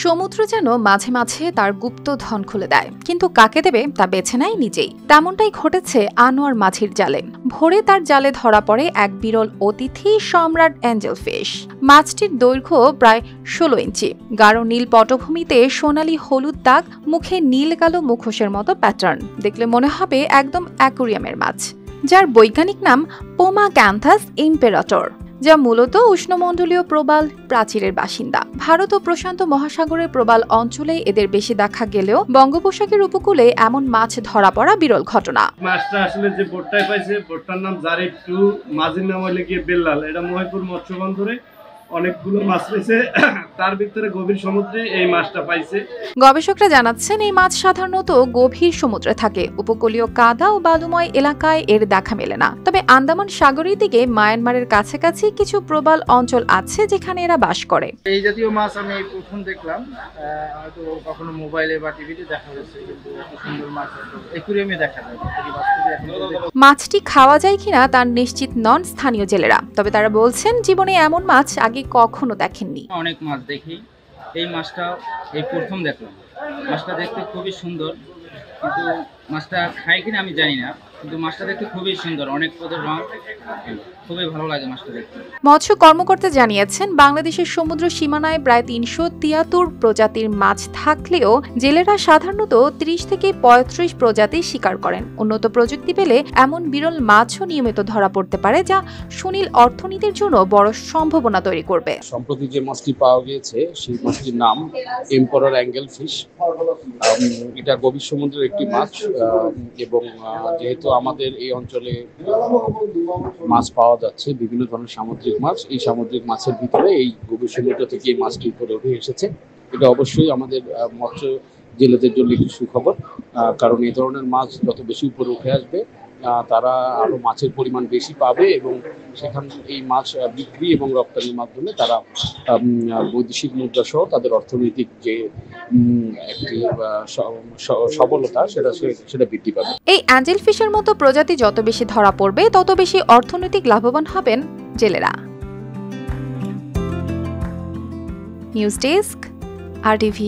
সমুদ্র যেন মাঝে মাঝে তার গুপ্ত ধন খুলে দেয়, কিন্তু কাকে দেবে তা বেছে নেয় নিজেই। তেমনটাই ঘটেছে আনোয়ার মাঝির জালে। ভোরে তার জালে ধরা পড়ে এক বিরল অতিথি সম্রাট অ্যাঞ্জেলফিশ। মাছটির দৈর্ঘ্য প্রায় 16 ইঞ্চি, গাঢ় নীল পটভূমিতে সোনালি হলুদ দাগ, মুখে নীল কালো মুখোশের মতো প্যাটার্ন। দেখলে মনে হবে একদম অ্যাকোরিয়ামের মাছ, যার বৈজ্ঞানিক নাম পোমাক্যান্থাস ইম্পেরাটর, যা মূলত উষ্ণমণ্ডলীয় প্রবাল প্রাচীরের বাসিন্দা। ভারত ও প্রশান্ত মহাসাগরের প্রবাল অঞ্চলে এদের বেশি দেখা গেলেও বঙ্গোপসাগরের উপকূলে এমন মাছ ধরা পড়া বিরল ঘটনা। মাছটা আসলে যে বোটটায় পাইছে, বোটটার নাম জারিফ টু, মাঝির নাম হইলে গিয়ে বেল্লাল। এটা মহিপুর মৎস্য বন্দরে অনেকগুলো মাছ পাইছে, তার ভিতরে গভীর সমুদ্রে এই মাছটা পাইছে। গবেষকরা জানাচ্ছেন এই মাছ সাধারণত গভীর সমুদ্রে থাকে, উপকূলীয় কাদা ও বালুময় এলাকায় এর দেখা মেলে না। তবে আন্দামান সাগরের দিকে মায়ানমারের কাছাকাছি কিছু প্রবাল অঞ্চল আছে যেখানে এরা বাস করে। এই জাতীয় মাছ আমি প্রথম দেখলাম, হয়তো কখনো মোবাইলে বা টিভিতে দেখা হয়েছে, কিন্তু এত সুন্দর মাছ অ্যাকুরিয়ামে দেখা যায়। মাছটি খাওয়া যায় কিনা তার নিশ্চিত নন স্থানীয় জেলেরা, তবে তারা বলছেন জীবনে এমন মাছ আগে কখনো দেখেননি। অনেক মাছ দেখি, এই মাছটা এই প্রথম দেখলাম। মাছটা দেখতে খুবই সুন্দর, কিন্তু মাছটা খাই কিনা আমি জানি না, কিন্তু মাছটা দেখতে খুবই সুন্দর, অনেক পদের রং, খুবই ভালো লাগে মাছটা দেখতে। মৎস্য কর্মকর্তা জানিয়েছেন বাংলাদেশের সমুদ্র সীমানায় প্রায় 373 প্রজাতির মাছ থাকলেও জেলেরা সাধারণত 30 থেকে 35 প্রজাতি শিকার করেন। উন্নত প্রযুক্তি পেলে এমন বিরল মাছও নিয়মিত ধরা পড়তে পারে, যা সুনীল অর্থনীতির জন্য বড় সম্ভাবনা তৈরি করবে। সম্প্রতি যে মাছটি পাওয়া গিয়েছে সেই মাছটির নাম এম্পারার অ্যাঙ্গেলফিশ। এটা গভীর সমুদ্রের একটি মাছ, এবং যেহেতু আমাদের এই অঞ্চলে মাছ পাওয়া যাচ্ছে বিভিন্ন ধরনের সামুদ্রিক মাছ, এই সামুদ্রিক মাছের ভিতরে এই গভীর সমুদ্র থেকে এই মাছটি উপরে উঠে এসেছে। এটা অবশ্যই আমাদের মৎস্য জেলেদের জন্য একটি সুখবর, কারণ এই ধরনের মাছ যত বেশি উপরে উঠে আসবে তারা আরো মাছের পরিমাণ বেশি পাবে, এবং সেখান এই মাছ বিক্রি এবং রপ্তানির মাধ্যমে তারা বৈদেশিক মুদ্রা সহ তাদের অর্থনৈতিক যে একটি সবলতা সেটা বৃদ্ধি পাবে। এই অ্যাঞ্জেলফিশের মতো প্রজাতি যত বেশি ধরা পড়বে তত বেশি অর্থনৈতিক লাভবান হবেন জেলেরা। News desk, RTV।